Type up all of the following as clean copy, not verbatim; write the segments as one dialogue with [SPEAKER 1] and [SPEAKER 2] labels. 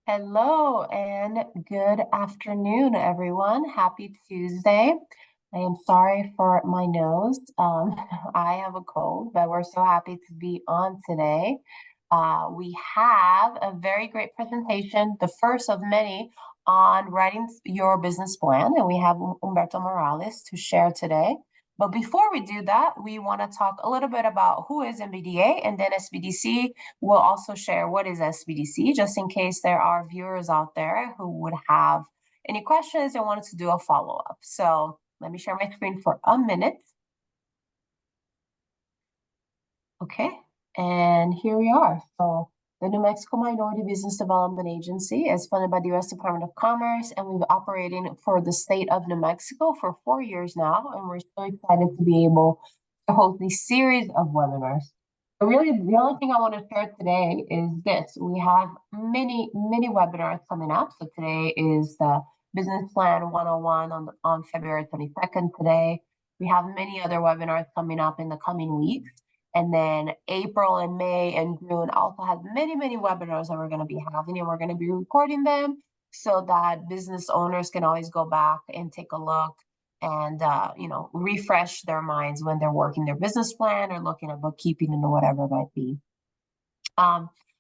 [SPEAKER 1] Hello and good afternoon, everyone. Happy Tuesday. I am sorry for my nose. I have a cold, but we're so happy to be on today. We have a very great presentation, the first of many on writing your business plan, and we have Humberto Morales to share today. But before we do that, we want to talk a little bit about who is MBDA and then SBDC. We'll also share what is SBDC, just in case there are viewers out there who would have any questions and wanted to do a follow-up. So let me share my screen for a minute. Okay, and here we are. So the New Mexico Minority Business Development Agency is funded by the U.S. Department of Commerce, and we've been operating for the state of New Mexico for 4 years now, and we're so excited to be able to host these series of webinars. But really, the only thing I want to share today is this. We have many webinars coming up. So today is the Business Plan 101 on February 22nd today. We have many other webinars coming up in the coming weeks. And then April and May and June also have many webinars that we're going to be having, and we're going to be recording them so that business owners can always go back and take a look and refresh their minds when they're working their business plan or looking at bookkeeping and whatever it might be.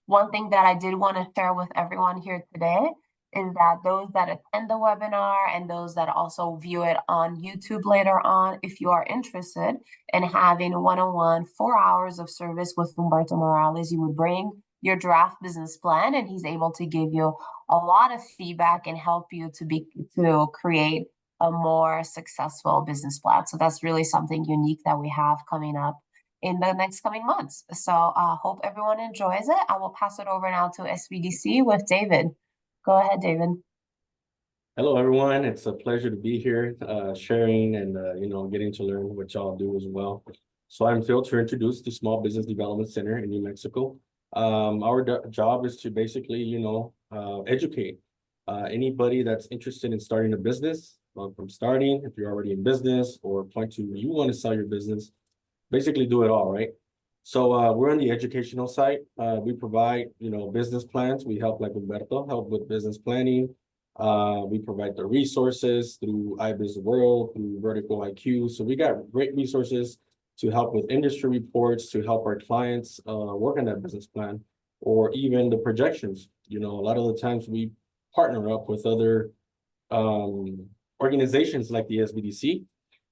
[SPEAKER 1] One thing that I did want to share with everyone here today is that those that attend the webinar and those that also view it on YouTube later on, if you are interested in having one-on-one 4 hours of service with Humberto Morales, you would bring your draft business plan and he's able to give you a lot of feedback and help you to create a more successful business plan. So that's really something unique that we have coming up in the next coming months. So I hope everyone enjoys it. I will pass it over now to SBDC with David. Go ahead, David.
[SPEAKER 2] Hello, everyone. It's a pleasure to be here, sharing and getting to learn what y'all do as well. So I'm thrilled to introduce the Small Business Development Center in New Mexico. Our job is to basically, educate anybody that's interested in starting a business, from starting, if you're already in business, or point to you want to sell your business, basically do it all, right? So we're on the educational side. We provide, business plans. We help, like Humberto, help with business planning. We provide the resources through iBizWorld, through Vertical IQ. So we got great resources to help with industry reports, to help our clients work on that business plan, or even the projections. A lot of the times we partner up with other organizations like the SBDC,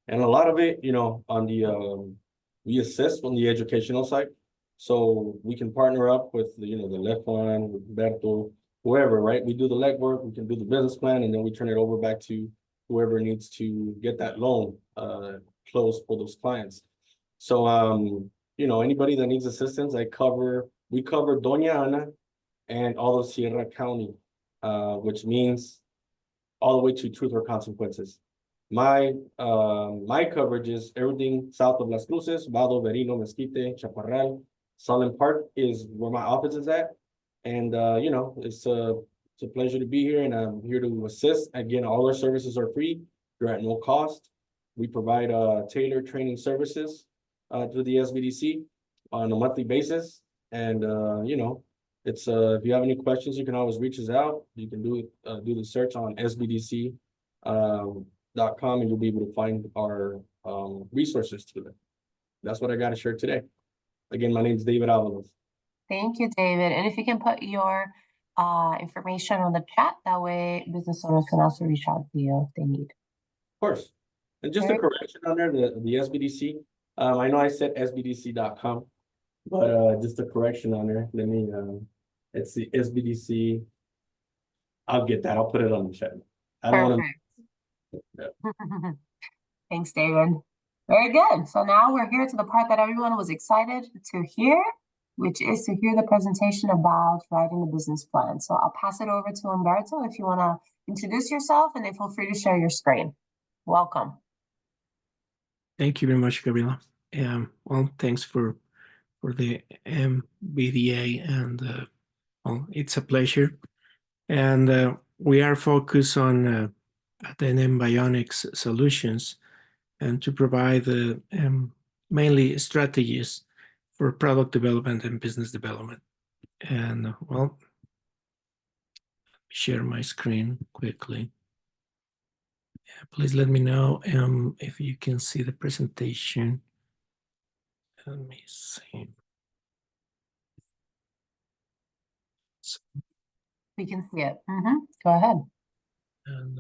[SPEAKER 2] and a lot of it, on the we assist on the educational side. So we can partner up with the left one, with Humberto, whoever, right? We do the legwork, we can do the business plan, and then we turn it over back to whoever needs to get that loan closed for those clients. So, anybody that needs assistance, we cover Doña Ana and all of Sierra County, which means all the way to truth or consequences. My coverage is everything south of Las Cruces, Vado, Verino, Mesquite, Chaparral. Solent Park is where my office is at. And, it's a pleasure to be here, and I'm here to assist. Again, all our services are free. They're at no cost. We provide tailored training services through the SBDC on a monthly basis. And, it's if you have any questions, you can always reach us out. You can do the search on SBDC.com, and you'll be able to find our resources through them. That's what I got to share today. Again, my name is David Avalos.
[SPEAKER 1] Thank you, David. And if you can put your information on the chat, that way business owners can also reach out to you if they need.
[SPEAKER 2] Of course. And just a correction on there, the SBDC. I know I said SBDC.com, but just a correction on there. Let me, it's the SBDC. I'll get that. I'll put it on the chat. I don't want
[SPEAKER 1] to. Yeah. Thanks, David. Very good. So now we're here to the part that everyone was excited to hear, which is to hear the presentation about writing a business plan. So I'll pass it over to Humberto if you want to introduce yourself, and then feel free to share your screen. Welcome.
[SPEAKER 3] Thank you very much, Gabriela. Well, thanks for the BDA, and it's a pleasure. And we are focused on Athenem Bionics solutions, and to provide mainly strategies for product development and business development. And well, share my screen quickly. Please let me know if you can see the presentation. Let me see.
[SPEAKER 1] We can see it. Go ahead.
[SPEAKER 3] And,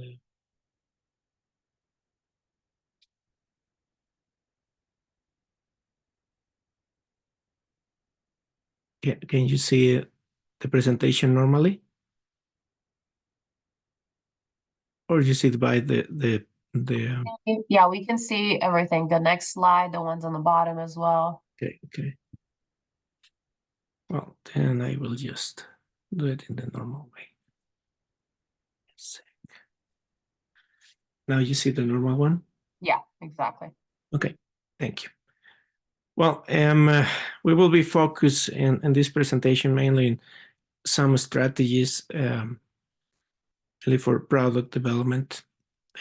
[SPEAKER 3] can you see the presentation normally? Or you see it by the
[SPEAKER 1] Yeah, we can see everything. The next slide, the ones on the bottom as well.
[SPEAKER 3] okay. Well, then I will just do it in the normal way. Now you see the normal one?
[SPEAKER 1] Yeah, exactly.
[SPEAKER 3] Okay, thank you. Well, we will be focused in this presentation mainly in some strategies really for product development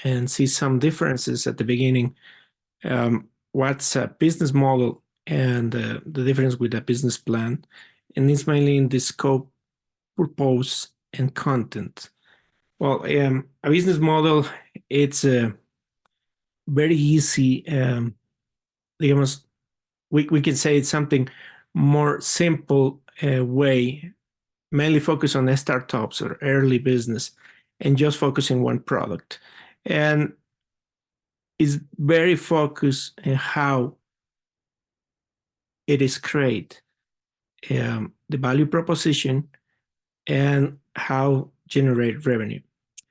[SPEAKER 3] and see some differences at the beginning. What's a business model and the difference with a business plan. And it's mainly in the scope, purpose, and content. Well, a business model, it's very easy. Digamos, we can say it's something more simple way, mainly focus on startups or early business and just focus on one product. And is very focused on how it is created, the value proposition, and how generate revenue.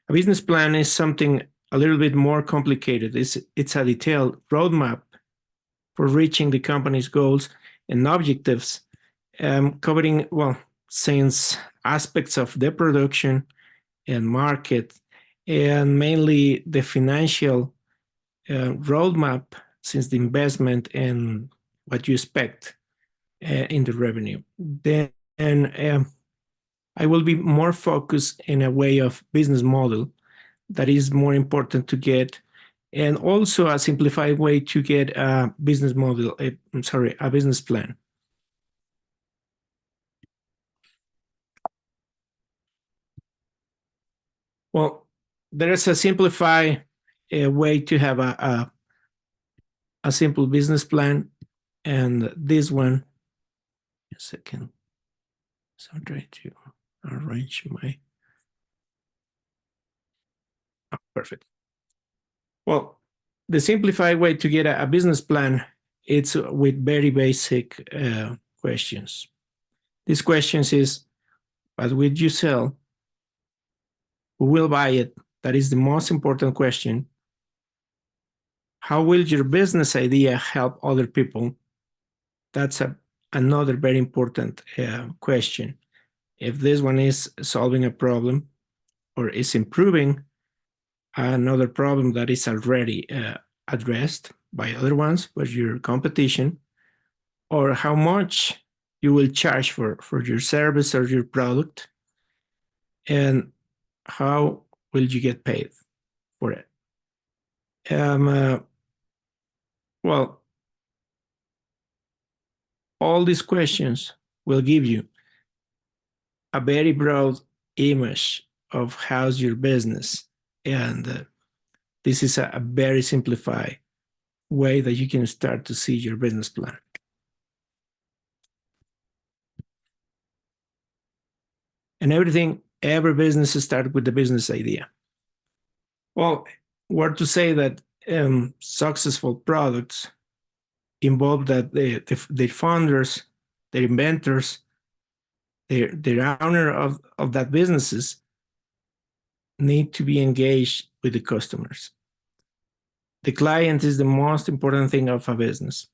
[SPEAKER 3] A business plan is something a little bit more complicated. It's a detailed roadmap for reaching the company's goals and objectives, covering, well, since aspects of the production and market, and mainly the financial roadmap, since the investment and what you expect in the revenue. Then I will be more focused in a way of business model that is more important to get, and also a simplified way to get a business model, a business plan. Well, there is a simplified way to have a simple business plan, and this one, a second. So I'm trying to arrange my. Oh, perfect. Well, the simplified way to get a business plan, it's with very basic questions. These questions is, what would you sell? Who will buy it? That is the most important question. How will your business idea help other people? That's another very important question. If this one is solving a problem or is improving another problem that is already addressed by other ones, but your competition, or how much you will charge for your service or your product, and how will you get paid for it? Well, all these questions will give you a very broad image of how's your business, and this is a very simplified way that you can start to see your business plan. And every business starts with the business idea. Well, we're to say that successful products involve that the founders, the inventors, the owner of that businesses need to be engaged with the customers. The client is the most important thing of a business.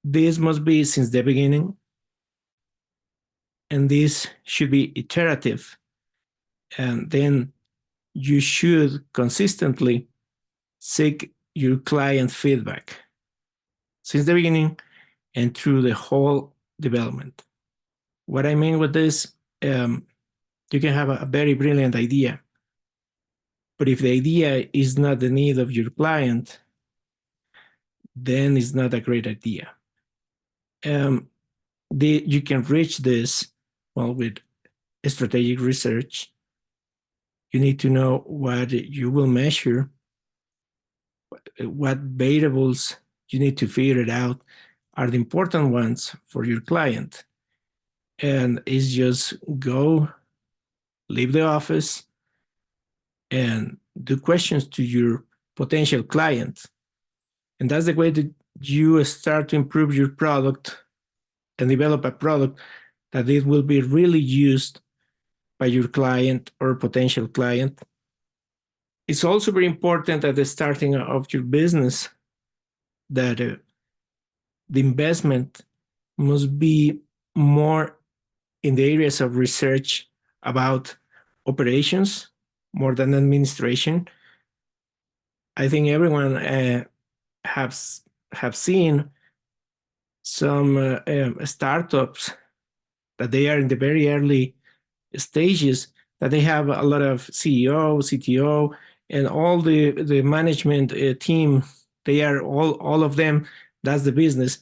[SPEAKER 3] This must be since the beginning, and this should be iterative. And then you should consistently seek your client feedback since the beginning and through the whole development. What I mean with this, you can have a very brilliant idea, but if the idea is not the need of your client, then it's not a great idea. You can reach this, well, with strategic research. You need to know what you will measure, what variables you need to figure it out are the important ones for your client. And it's just go, leave the office, and do questions to your potential client. And that's the way that you start to improve your product and develop a product that it will be really used by your client or potential client. It's also very important at the starting of your business that the investment must be more in the areas of research about operations more than administration. I think everyone have seen some startups that they are in the very early stages, that they have a lot of CEO, CTO, and all the management team. They are all of them. That's the business.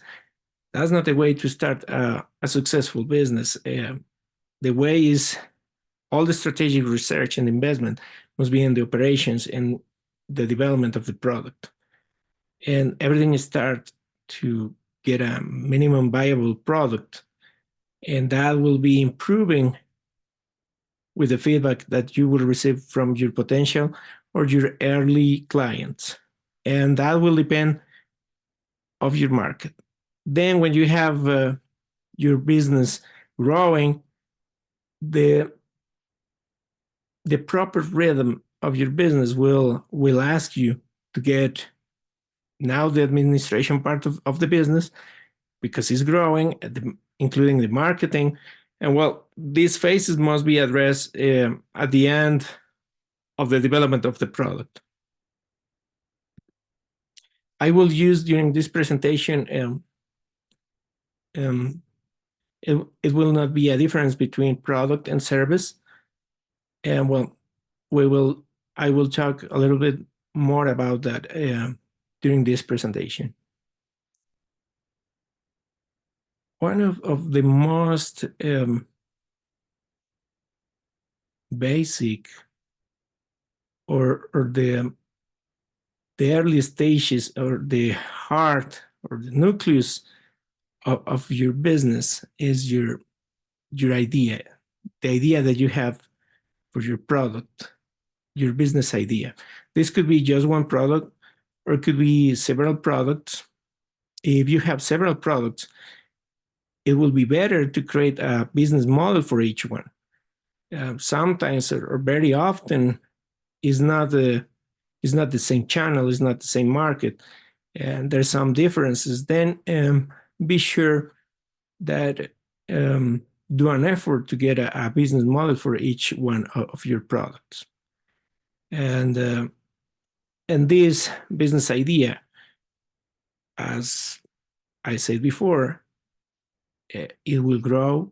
[SPEAKER 3] That's not a way to start a successful business. The way is all the strategic research and investment must be in the operations and the development of the product. And everything starts to get a minimum viable product. And that will be improving with the feedback that you will receive from your potential or your early clients. And that will depend of your market. Then when you have your business growing, the proper rhythm of your business will ask you to get now the administration part of the business, because it's growing, including the marketing. And well, these phases must be addressed at the end of the development of the product. I will use during this presentation, it will not be a difference between product and service. And well, I will talk a little bit more about that during this presentation. One of the most basic or the early stages or the heart or the nucleus of your business is your idea, the idea that you have for your product, your business idea. This could be just one product, or it could be several products. If you have several products, it will be better to create a business model for each one. Sometimes or very often is not the same channel, is not the same market, and there's some differences. Then be sure that do an effort to get a business model for each one of your products. And this business idea, as I said before, it will grow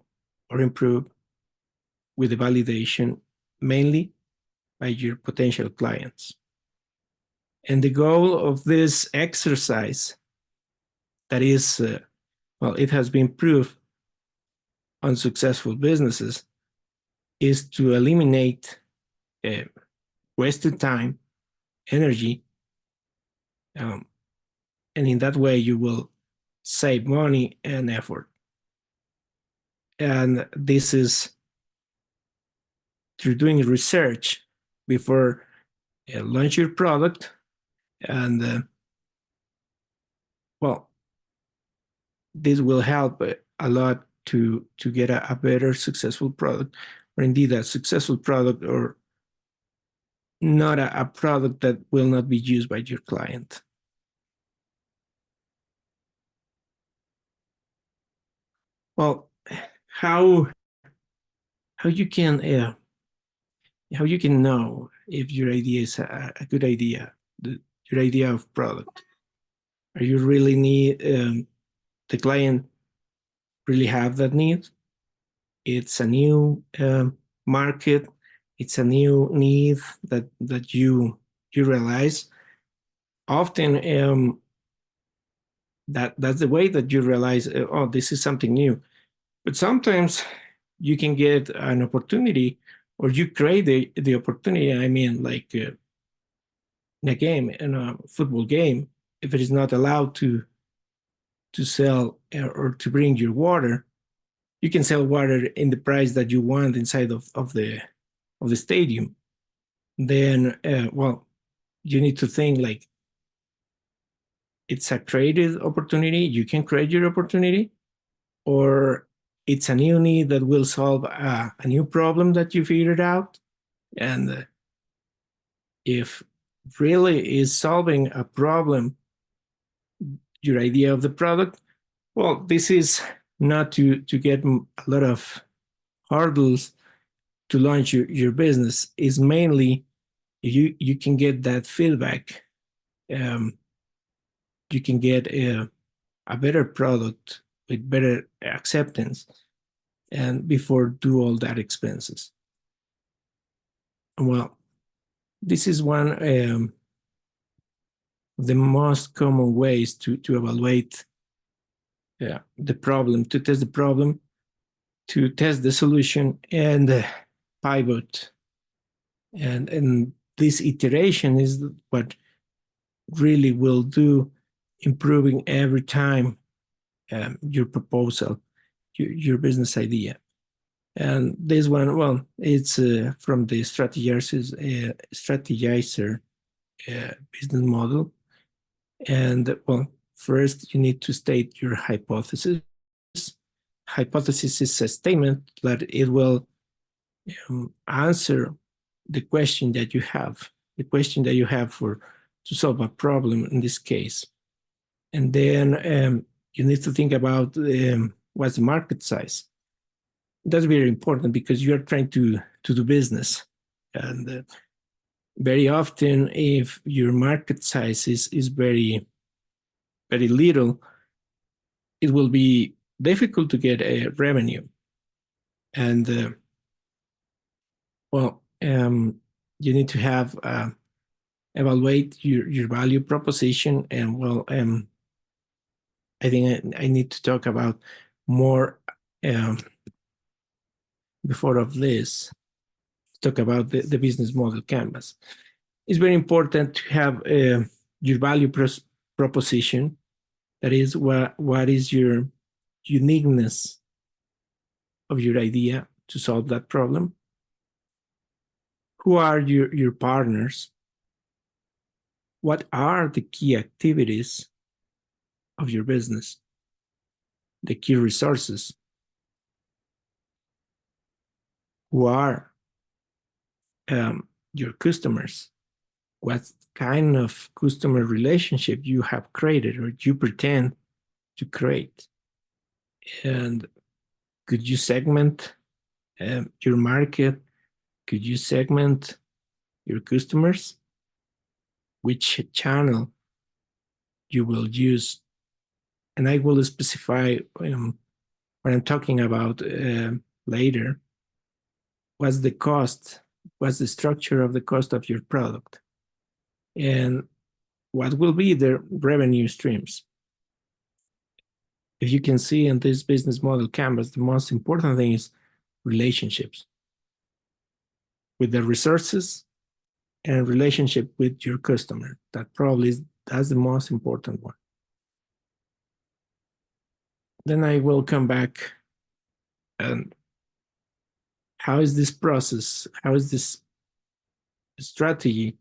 [SPEAKER 3] or improve with the validation mainly by your potential clients. And the goal of this exercise, that is, well, it has been proved on successful businesses, is to eliminate wasted time, energy, and in that way you will save money and effort. And this is through doing research before launch your product. And well, this will help a lot to get a better successful product, or indeed a successful product, or not a product that will not be used by your client. Well, how you can know if your idea is a good idea, your idea of product? Are you really need the client really have that need? It's a new market. It's a new need that you realize. Often that's the way that you realize, oh, this is something new. But sometimes you can get an opportunity, or you create the opportunity. I mean, like in a game, in a football game, if it is not allowed to sell or to bring your water, you can sell water in the price that you want inside of the stadium. Then, well, you need to think like it's a creative opportunity. You can create your opportunity, or it's a new need that will solve a new problem that you figured out. And if really is solving a problem, your idea of the product, well, this is not to get a lot of hurdles to launch your business. Is mainly you can get that feedback. You can get a better product with better acceptance, and before do all that expenses. Well, this is one of the most common ways to evaluate the problem, to test the problem, to test the solution, and pivot. And this iteration is what really will do improving every time your proposal, your business idea. And this one, well, it's from the Strategyzer business model. And well, first you need to state your hypothesis. Hypothesis is a statement that it will answer the question that you have, to solve a problem in this case. And then you need to think about what's the market size. That's very important because you're trying to do business. And very often, if your market size is very, very little, it will be difficult to get a revenue. And well, you need to have evaluate your value proposition. And well, I think I need to talk about more before of this, talk about the business model canvas. It's very important to have your value proposition. That is, what is your uniqueness of your idea to solve that problem? Who are your partners? What are the key activities of your business? The key resources? Who are your customers? What kind of customer relationship you have created or you pretend to create? And could you segment your market? Could you segment your customers? Which channel you will use? And I will specify when I'm talking about later, what's the cost? What's the structure of the cost of your product? And what will be the revenue streams? If you can see in this business model canvas, the most important thing is relationships with the resources and relationship with your customer. That's the most important one. Then I will come back and how is this process? How is this strategy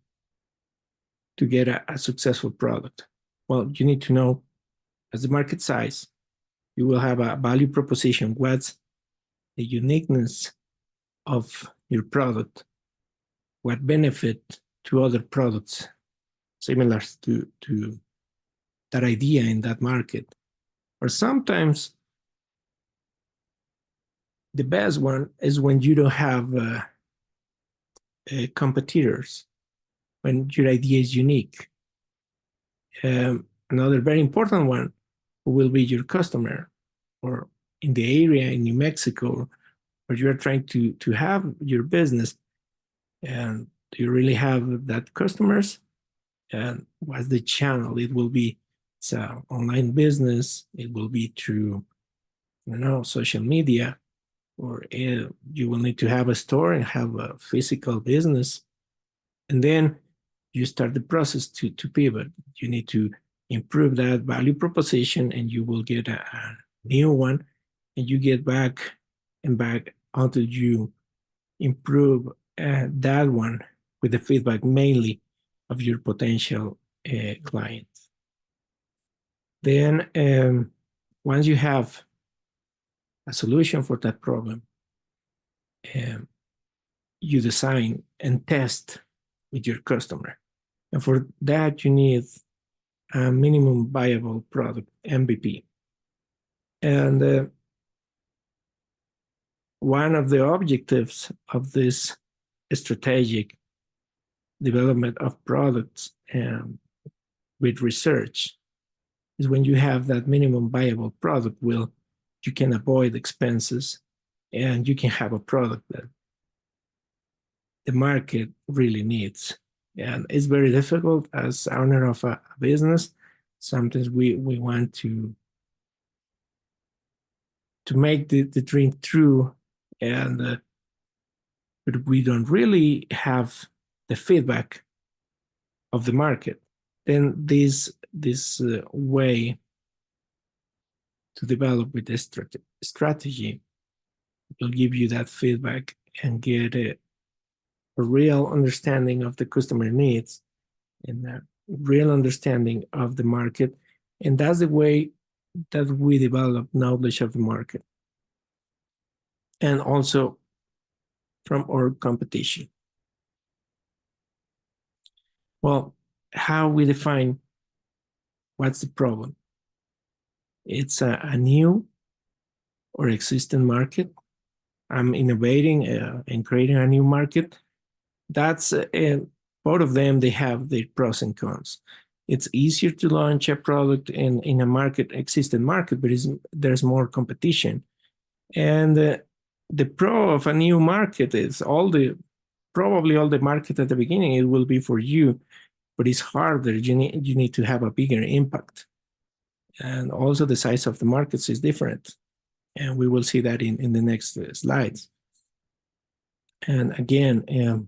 [SPEAKER 3] to get a successful product? Well, you need to know as the market size, you will have a value proposition. What's the uniqueness of your product? What benefit to other products similar to that idea in that market? Or sometimes the best one is when you don't have competitors, when your idea is unique. Another very important one will be your customer, or in the area in New Mexico where you are trying to have your business, and do you really have that customers? And what's the channel? It will be it's an online business. It will be through social media. or you will need to have a store and have a physical business. And then you start the process to pivot. You need to improve that value proposition, and you will get a new one, and you get back and back until you improve that one with the feedback mainly of your potential clients. Then once you have a solution for that problem, you design and test with your customer. And for that, you need a minimum viable product, MVP. And one of the objectives of this strategic development of products with research is when you have that minimum viable product, you can avoid expenses and you can have a product that the market really needs. And it's very difficult as owner of a business. Sometimes we want to make the dream true, and but we don't really have the feedback of the market. Then this way to develop with this strategy will give you that feedback and get a real understanding of the customer needs and a real understanding of the market. And that's the way that we develop knowledge of the market and also from our competition. Well, how we define what's the problem? It's a new or existing market. I'm innovating and creating a new market. That's both of them, they have their pros and cons. It's easier to launch a product in a existing market, but there's more competition. And the pro of a new market is probably all the market at the beginning, it will be for you, but it's harder. You need to have a bigger impact. And also the size of the markets is different. And we will see that in the next slides. And again,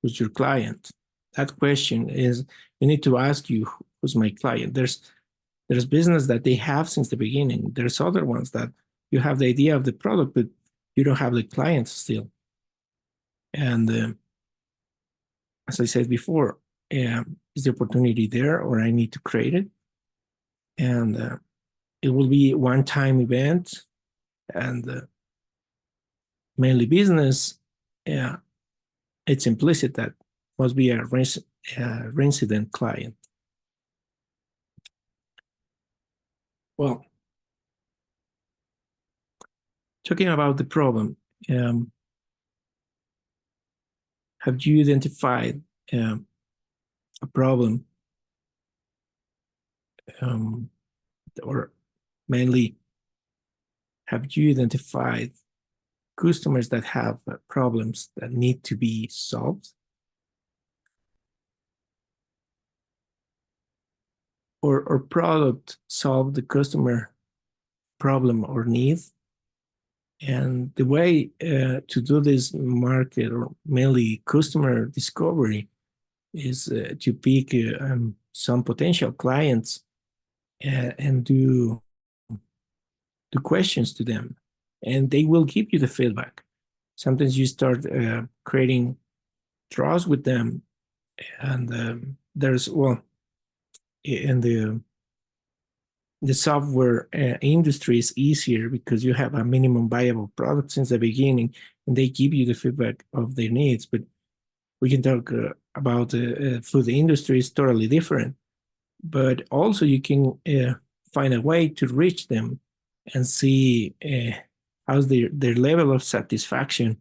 [SPEAKER 3] who's your client? That question is, you need to ask you, who's my client? There's business that they have since the beginning. There's other ones that you have the idea of the product, but you don't have the clients still. And as I said before, is the opportunity there, or I need to create it? And it will be a one-time event, and mainly business. It's implicit that must be a resident client. Well, talking about the problem, have you identified a problem, or mainly have you identified customers that have problems that need to be solved? Or product solve the customer problem or need? And the way to do this market, or mainly customer discovery, is to pick some potential clients and do questions to them, and they will give you the feedback. Sometimes you start creating trust with them, and there's, well, in the software industry is easier because you have a minimum viable product since the beginning, and they give you the feedback of their needs. But we can talk about the food industry is totally different. But also you can find a way to reach them and see how's their level of satisfaction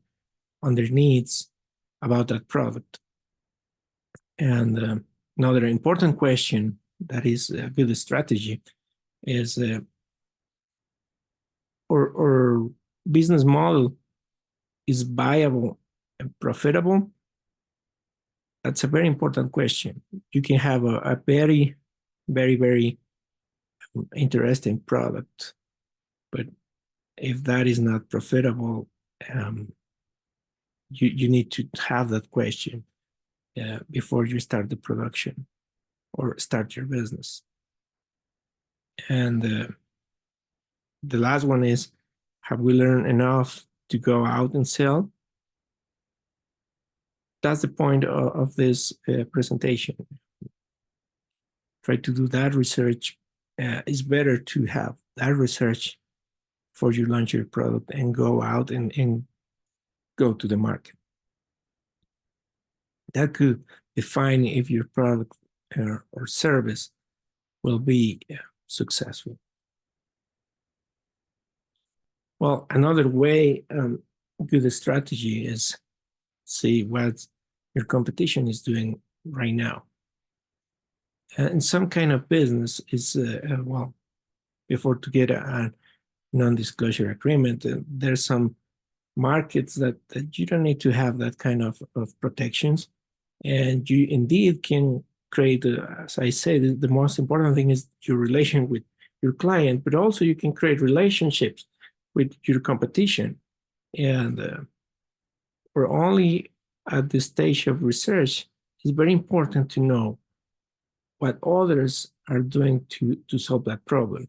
[SPEAKER 3] on their needs about that product. And another important question that is a good strategy is or business model is viable and profitable? That's a very important question. You can have a very, very, very interesting product, but if that is not profitable, you need to have that question before you start the production or start your business. And the last one is, have we learned enough to go out and sell? That's the point of this presentation. Try to do that research. It's better to have that research before you launch your product and go out and go to the market. That could define if your product or service will be successful. Well, another way, good strategy is see what your competition is doing right now. And some kind of business is, well, before to get a non-disclosure agreement, there's some markets that you don't need to have that kind of protections. And you indeed can create, as I said, the most important thing is your relation with your client, but also you can create relationships with your competition. And we're only at the stage of research. It's very important to know what others are doing to solve that problem.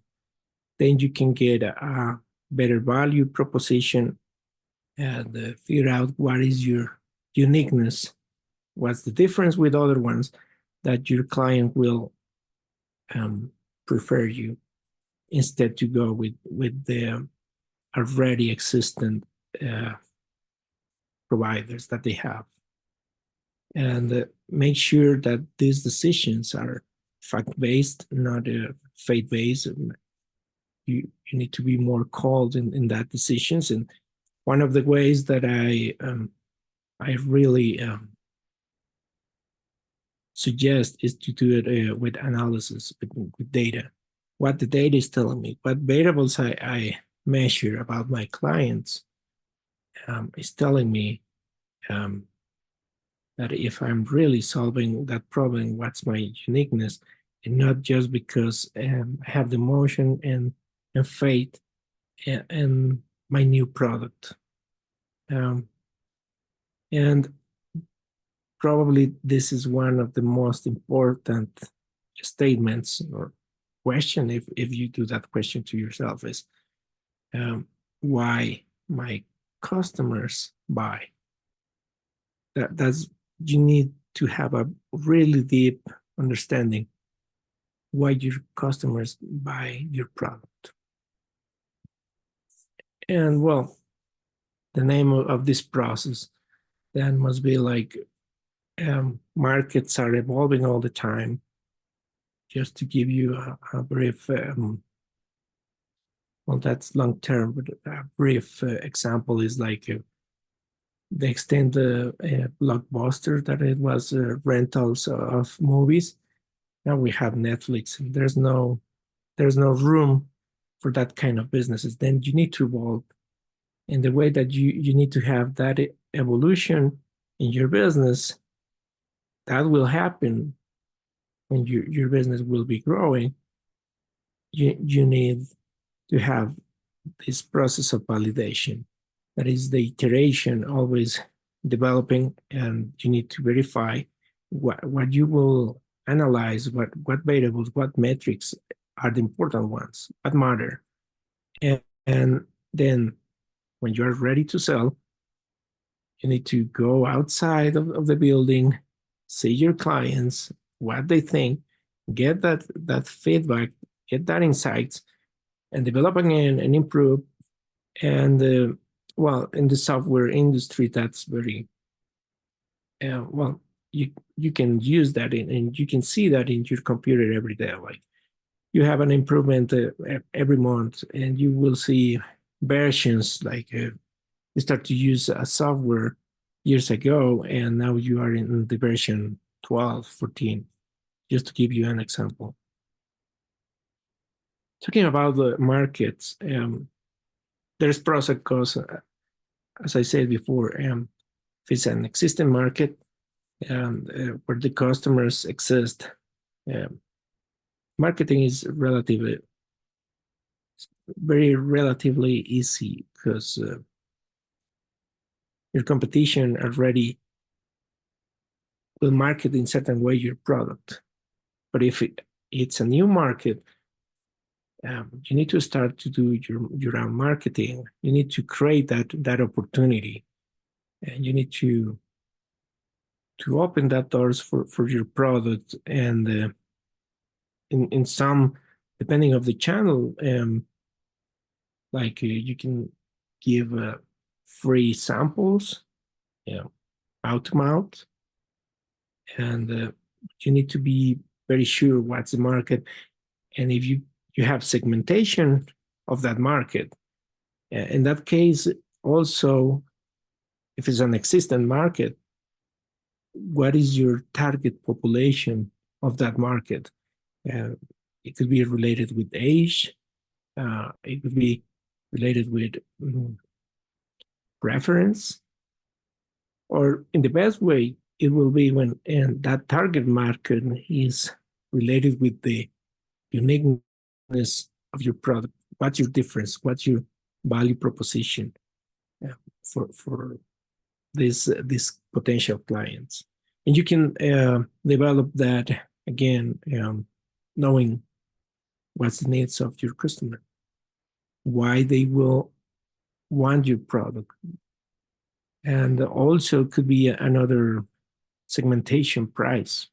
[SPEAKER 3] Then you can get a better value proposition and figure out what is your uniqueness, what's the difference with other ones that your client will prefer you, instead to go with the already existent providers that they have. And make sure that these decisions are fact-based, not faith-based. You need to be more called in that decisions. And one of the ways that I really suggest is to do it with analysis, with data. What the data is telling me, what variables I measure about my clients is telling me that if I'm really solving that problem, what's my uniqueness, and not just because I have the emotion and faith and my new product. And probably this is one of the most important statements or question, if you do that question to yourself, is why my customers buy. That's, you need to have a really deep understanding why your customers buy your product. And well, the name of this process then must be like, markets are evolving all the time. Just to give you a brief, well, that's long term, but a brief example is like the extent Blockbuster that it was rentals of movies. Now we have Netflix, and there's no room for that kind of businesses. Then you need to evolve. And the way that you need to have that evolution in your business, that will happen when your business will be growing. You need to have this process of validation. That is the iteration, always developing, and you need to verify what you will analyze, what variables, what metrics are the important ones, what matter. And then when you are ready to sell, you need to go outside of the building, see your clients, what they think, get that feedback, get that insights, and develop again and improve. And well, in the software industry, that's very well. You can use that and you can see that in your computer every day. Like you have an improvement every month, and you will see versions like you start to use a software years ago, and now you are in the version 12, 14, just to give you an example. Talking about the markets, there's pros and cons. As I said before, if it's an existing market where the customers exist, marketing is relatively easy, because your competition already will market in certain way your product. But if it's a new market, you need to start to do your own marketing. You need to create that opportunity, and you need to open that doors for your product. And in some, depending of the channel, like you can give free samples, out to mouth, and you need to be very sure what's the market, and if you have segmentation of that market. In that case, also, if it's an existing market, what is your target population of that market? It could be related with age. It could be related with preference. Or in the best way, it will be when that target market is related with the uniqueness of your product. What's your difference? What's your value proposition for these potential clients? And you can develop that again, knowing what's the needs of your customer, why they will want your product. And also could be another segmentation price.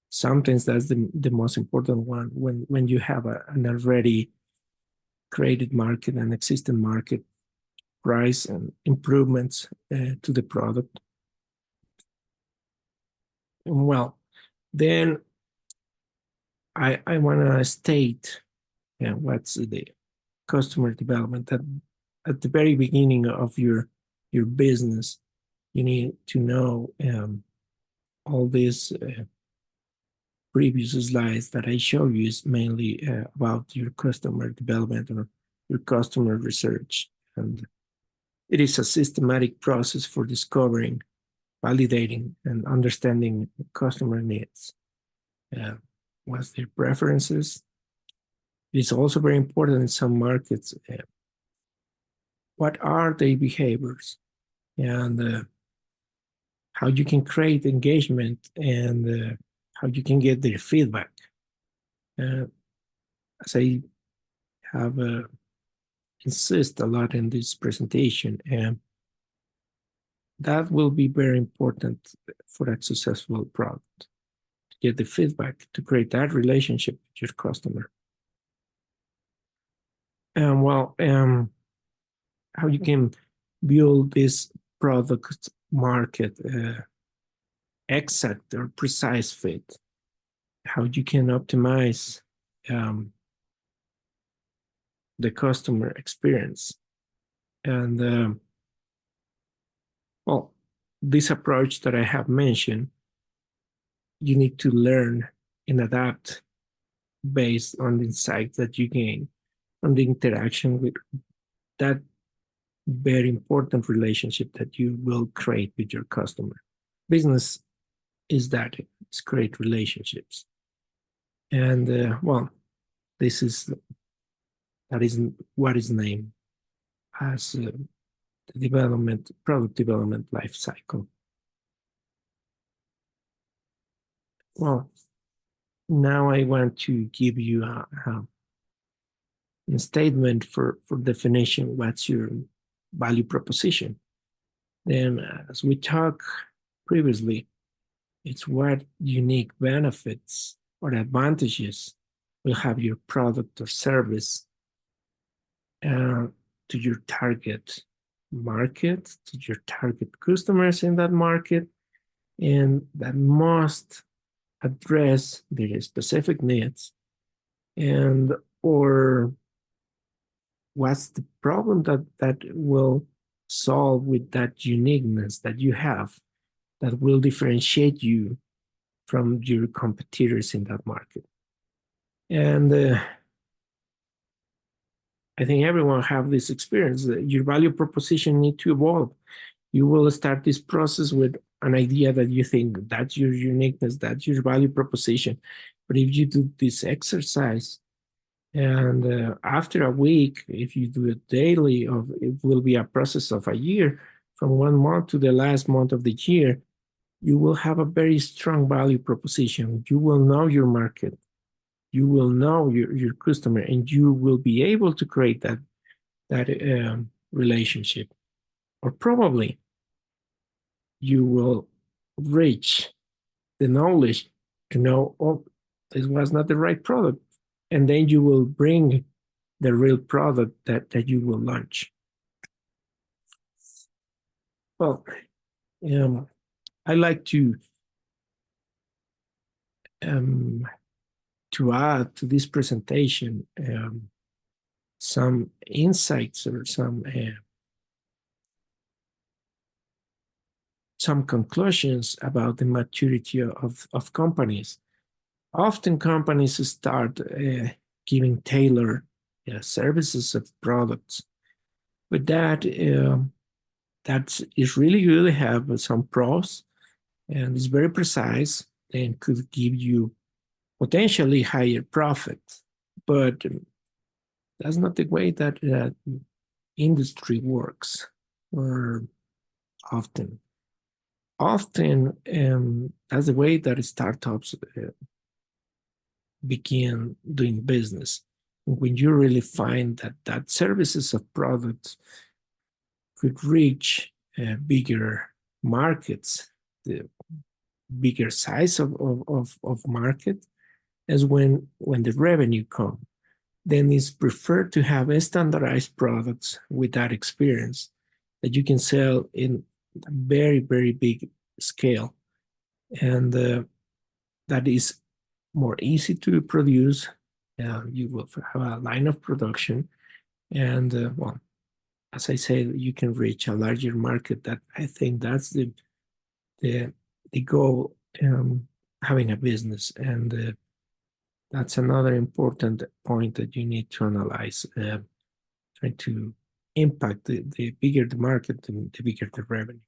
[SPEAKER 3] Sometimes that's the most important one when you have an already created market, an existing market, price and improvements to the product. Well, then I want to state what's the customer development. That at the very beginning of your business, you need to know all these previous slides that I show you is mainly about your customer development or your customer research. And it is a systematic process for discovering, validating, and understanding customer needs. What's their preferences? It's also very important in some markets. What are their behaviors? And how you can create engagement, and how you can get their feedback. As I have insist a lot in this presentation, and that will be very important for a successful product, to get the feedback, to create that relationship with your customer. And well, how you can build this product market exact or precise fit, how you can optimize the customer experience. And well, this approach that I have mentioned, you need to learn and adapt based on the insights that you gain from the interaction with that very important relationship that you will create with your customer. Business is that, it's create relationships. And well, that is what is named as the product development life cycle. Well, now I want to give you a statement for definition. What's your value proposition? Then, as we talked previously, it's what unique benefits or advantages will have your product or service to your target market, to your target customers in that market, and that must address their specific needs, and or what's the problem that will solve with that uniqueness that you have, that will differentiate you from your competitors in that market. And I think everyone have this experience. Your value proposition need to evolve. You will start this process with an idea that you think that's your uniqueness, that's your value proposition. But if you do this exercise, and after a week, if you do it daily, it will be a process of a year from 1 month to the last month of the year, you will have a very strong value proposition. You will know your market. You will know your customer, and you will be able to create that relationship. Or probably you will reach the knowledge to know, oh, this was not the right product. And then you will bring the real product that you will launch. Well, I like to add to this presentation some insights or some conclusions about the maturity of companies. Often companies start giving tailored services of products, but that is really good to have some pros, and it's very precise and could give you potentially higher profit. But that's not the way that industry works, or often. Often, that's the way that startups begin doing business. When you really find that services of products could reach bigger markets, the bigger size of market, as when the revenue comes. Then it's preferred to have standardized products with that experience that you can sell in a very, very big scale. And that is more easy to produce. You will have a line of production. And well, as I said, you can reach a larger market. That I think that's the goal, having a business. And that's another important point that you need to analyze, trying to impact the bigger the market, the bigger the revenue.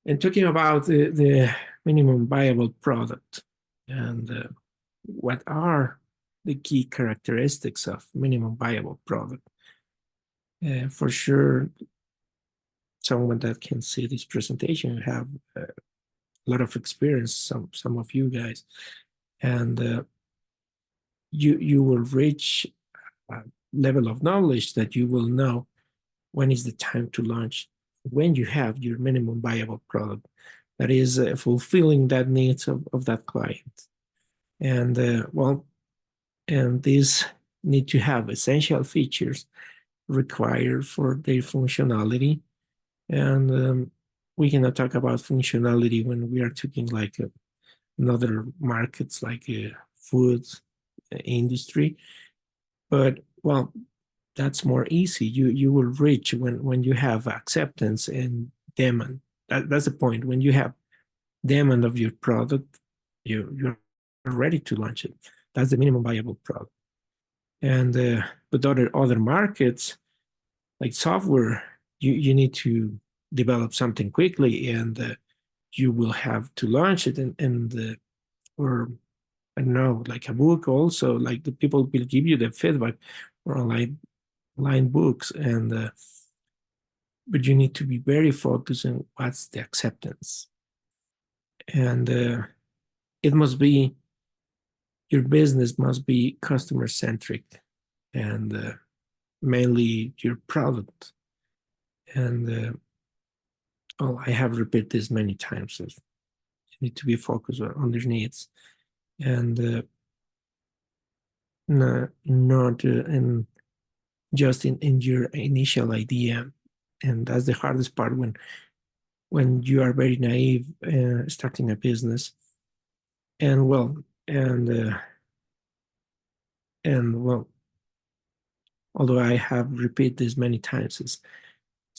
[SPEAKER 3] And talking about the minimum viable product, and what are the key characteristics of minimum viable product? For sure, someone that can see this presentation have a lot of experience, some of you guys, and you will reach a level of knowledge that you will know when is the time to launch, when you have your minimum viable product that is fulfilling that needs of that client. And well, and these need to have essential features required for their functionality. And we cannot talk about functionality when we are talking like another markets like food industry. But well, that's more easy. You will reach when you have acceptance and demand. That's the point. When you have demand of your product, you're ready to launch it. That's the minimum viable product. And but other markets like software, you need to develop something quickly, and you will have to launch it, and or I don't know, like a book also, like the people will give you the feedback, or online books, and but you need to be very focused on what's the acceptance. And it must be, your business must be customer centric, and mainly your product. And oh, I have repeated this many times, so you need to be focused on their needs, and not just in your initial idea. And that's the hardest part when you are very naive starting a business. And well, although I have repeated this many times, it's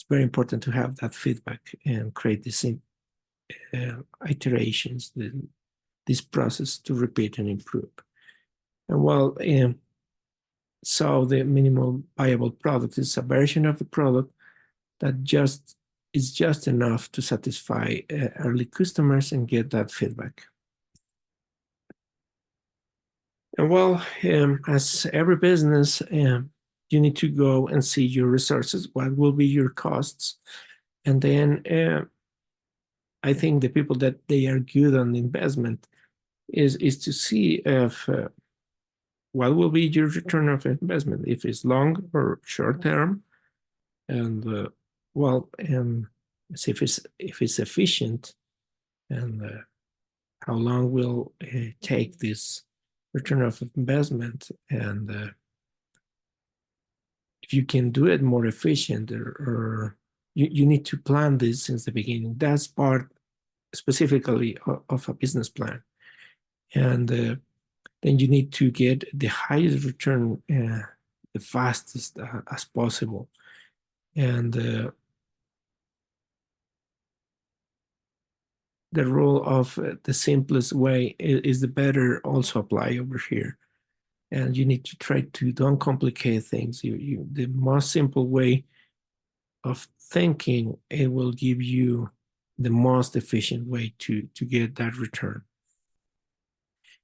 [SPEAKER 3] very important to have that feedback and create these iterations, this process to repeat and improve. And well, so the minimum viable product is a version of the product that is just enough to satisfy early customers and get that feedback. And well, as every business, you need to go and see your resources, what will be your costs. And then I think the people that they are good on investment is to see if what will be your return of investment, if it's long or short term, and see if it's efficient, and how long will take this return of investment, and if you can do it more efficient, or you need to plan this since the beginning. That's part specifically of a business plan. And then you need to get the highest return the fastest as possible. And the rule of the simplest way is the better also apply over here. And you need to try to don't complicate things. The most simple way of thinking, it will give you the most efficient way to get that return.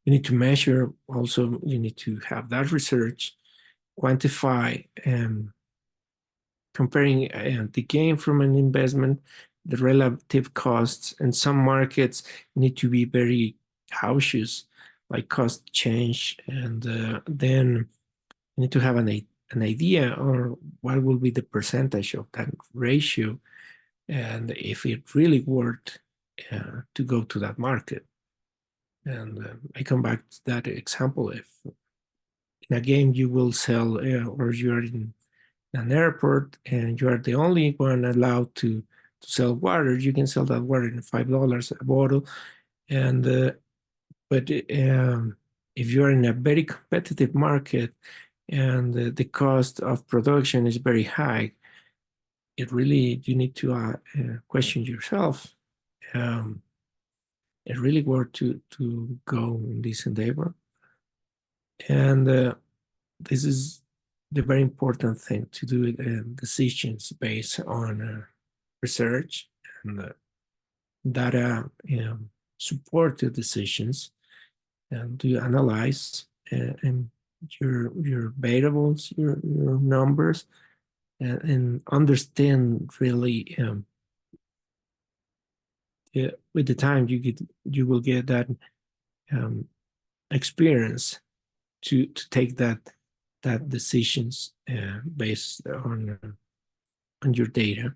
[SPEAKER 3] You need to measure also, you need to have that research, quantify, comparing the gain from an investment, the relative costs, and some markets need to be very cautious, like cost change, and then you need to have an idea or what will be the percentage of that ratio, and if it really worked to go to that market. And I come back to that example. If in a game you will sell, or you're in an airport and you are the only one allowed to sell water, you can sell that water in $5 a bottle. And but if you're in a very competitive market and the cost of production is very high, you need to question yourself. It really worth to go in this endeavor. And this is the very important thing, to do decisions based on research and data support the decisions, and to analyze and your variables, your numbers, and understand really with the time you will get that experience to take that decisions based on your data.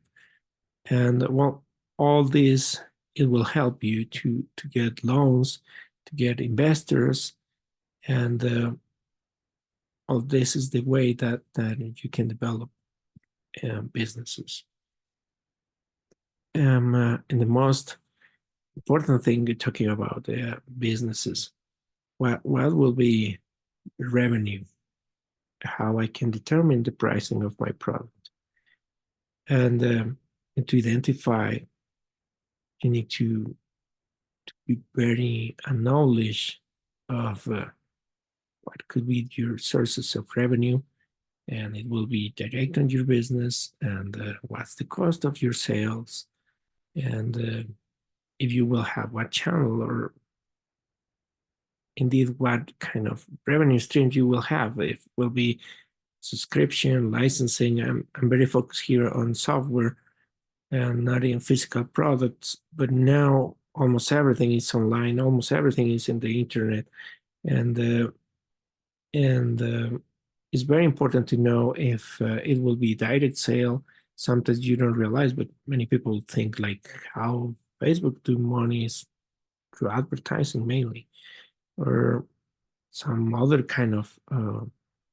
[SPEAKER 3] And well, all this, it will help you to get loans, to get investors, and all this is the way that you can develop businesses. And the most important thing you're talking about businesses, what will be revenue, how I can determine the pricing of my product, and to identify, you need to be very knowledge of what could be your sources of revenue, and it will be direct on your business, and what's the cost of your sales, and if you will have what channel, or indeed what kind of revenue streams you will have. If it will be subscription, licensing. I'm very focused here on software and not in physical products, but now almost everything is online, almost everything is in the internet, and it's very important to know if it will be direct sale. Sometimes you don't realize, but many people think like how Facebook do money is through advertising mainly, or some other kind of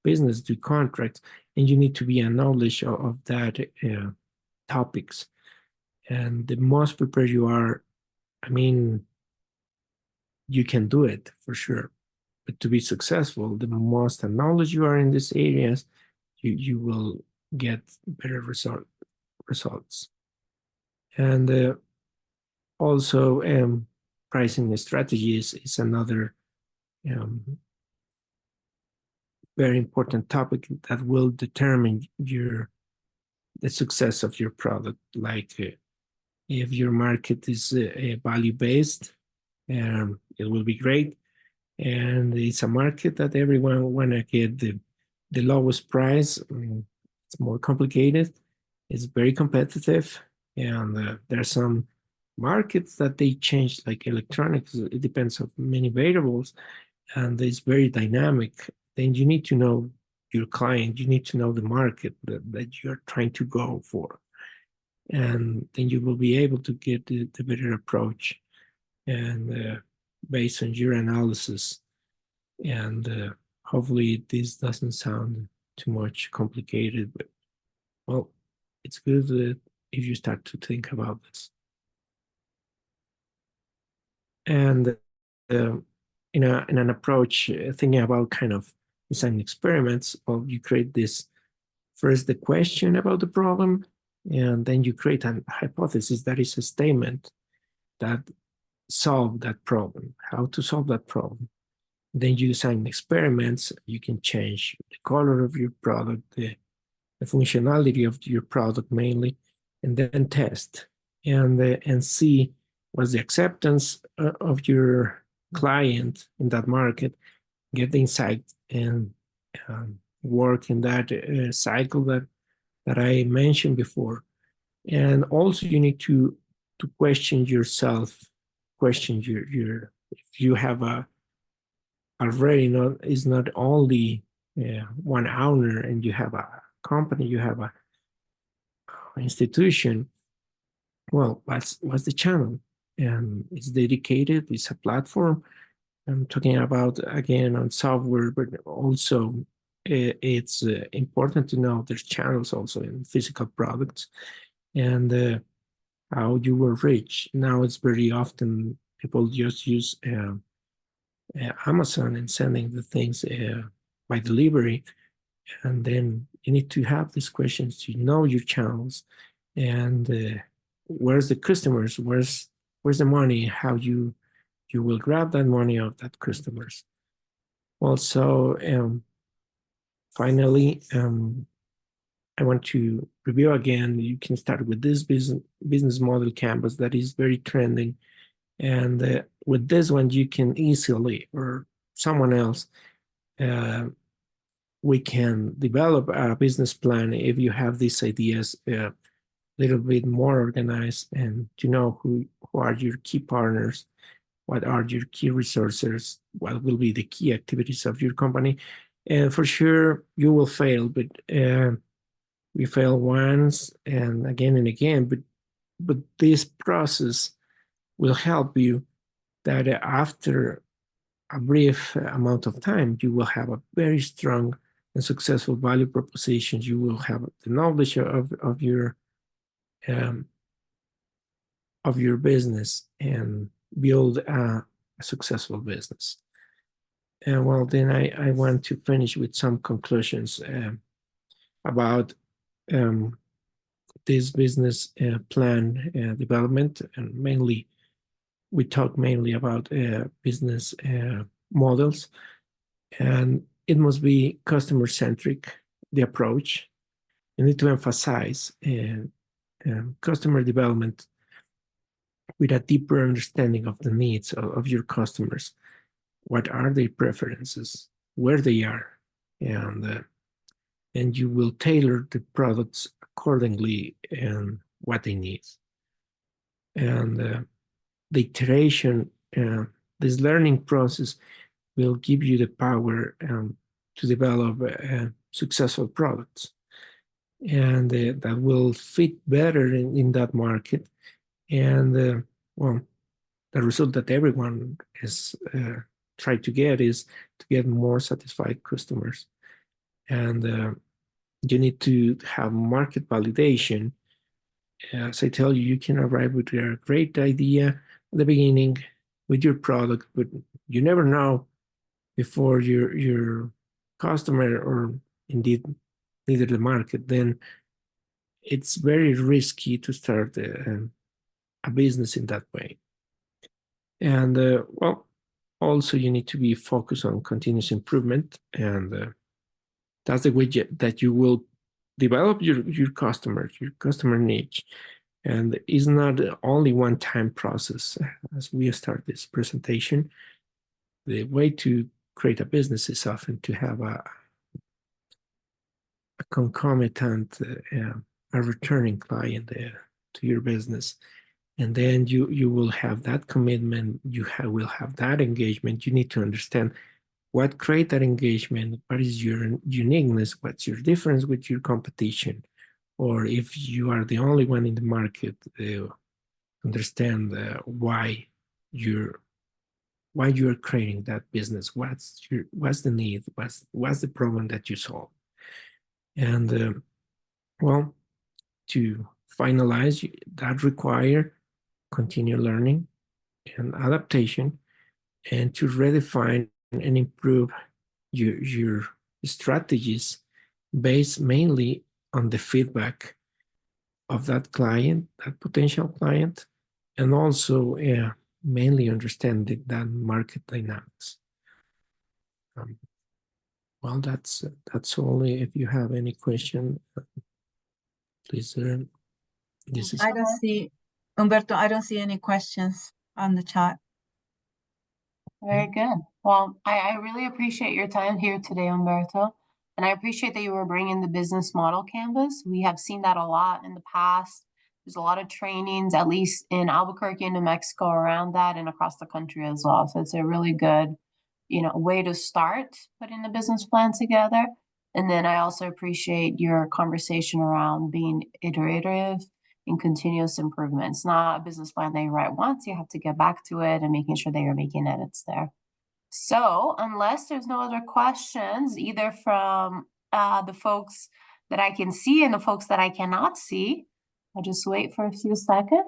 [SPEAKER 3] business do contracts, and you need to be a knowledge of that topics. And the most prepared you are, I mean, you can do it for sure. But to be successful, the most knowledge you are in these areas, you will get better results. And also pricing strategies is another very important topic that will determine the success of your product. Like if your market is value-based, it will be great. And it's a market that everyone want to get the the lowest price. It's more complicated. It's very competitive, and there are some markets that they change, like electronics. It depends on many variables, and it's very dynamic. Then you need to know your client. You need to know the market that you're trying to go for, and then you will be able to get the better approach, and based on your analysis. And hopefully this doesn't sound too much complicated, but well, it's good if you start to think about this. And in an approach, thinking about kind of design experiments, well, you create this first the question about the problem, and then you create a hypothesis that is a statement that solve that problem, how to solve that problem. Then you design experiments. You can change the color of your product, the functionality of your product mainly, and then test and see what's the acceptance of your client in that market, get the insight, and work in that cycle that I mentioned before. And also you need to question yourself, question your if you have already is not only one owner and you have a company, you have a institution. Well, what's the channel? And it's dedicated, it's a platform. I'm talking about again on software, but also it's important to know there's channels also in physical products, and how you will reach. Now it's very often people just use Amazon and sending the things by delivery, and then you need to have these questions to know your channels and where's the customers, where's the money, how you will grab that money of that customers. Also, finally, I want to review again. You can start with this business model canvas that is very trending. And with this one, you can easily, or someone else, we can develop a business plan if you have these ideas a little bit more organized, and to know who are your key partners, what are your key resources, what will be the key activities of your company. And for sure, you will fail, but we fail once and again, but this process will help you that after a brief amount of time, you will have a very strong and successful value proposition. You will have the knowledge of your business and build a successful business. And well, then I want to finish with some conclusions about this business plan development, and mainly we talk mainly about business models, and it must be customer-centric, the approach. You need to emphasize customer development with a deeper understanding of the needs of your customers. What are their preferences, where they are, and you will tailor the products accordingly and what they need. And the iteration, this learning process will give you the power to develop successful products, and that will fit better in that market. And well, the result that everyone is trying to get is to get more satisfied customers. And you need to have market validation. As I tell you, you can arrive with a great idea at the beginning with your product, but you never know before your customer or indeed neither the market. Then it's very risky to start a business in that way. And well, also you need to be focused on continuous improvement, and that's the way that you will develop your customers, your customer niche. And it's not only one-time process. As we start this presentation, the way to create a business is often to have concomitant, a returning client to your business. And then you will have that commitment, will have that engagement. You need to understand what create that engagement, what is your uniqueness, what's your difference with your competition, or if you are the only one in the market, understand why you're creating that business, what's the need, what's the problem that you solve. And well, to finalize, that require continue learning and adaptation, and to redefine and improve your strategies based mainly on the feedback of that client, that potential client, and also mainly understand that market dynamics. Well, that's all. If you have any question, please. This is.
[SPEAKER 4] I don't see, Humberto, I don't see any questions on the chat.
[SPEAKER 1] Very good. Well, I really appreciate your time here today, Humberto. And I appreciate that you were bringing the business model canvas. We have seen that a lot in the past. There's a lot of trainings, at least in Albuquerque, New Mexico, around that and across the country as well. So it's a really good, way to start putting the business plan together. And then I also appreciate your conversation around being iterative and continuous improvement. It's not a business plan that you write once. You have to get back to it and making sure that you're making edits there. So unless there's no other questions, either from the folks that I can see and the folks that I cannot see, I'll just wait for a few seconds.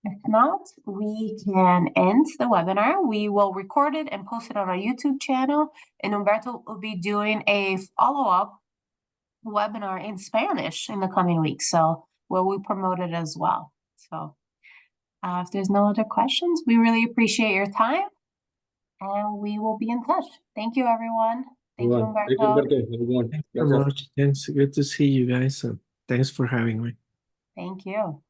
[SPEAKER 1] If not, we can end the webinar. We will record it and post it on our YouTube channel. And Humberto will be doing a follow-up webinar in Spanish in the coming weeks. So where we promote it as well. So if there's no other questions, we really appreciate your time. And we will be in touch. Thank you, everyone. Thank you, Humberto.
[SPEAKER 2] Thank you, Humberto. Everyone.
[SPEAKER 3] Thanks so much. Thanks. Good to see you guys. And thanks for having me.
[SPEAKER 1] Thank you.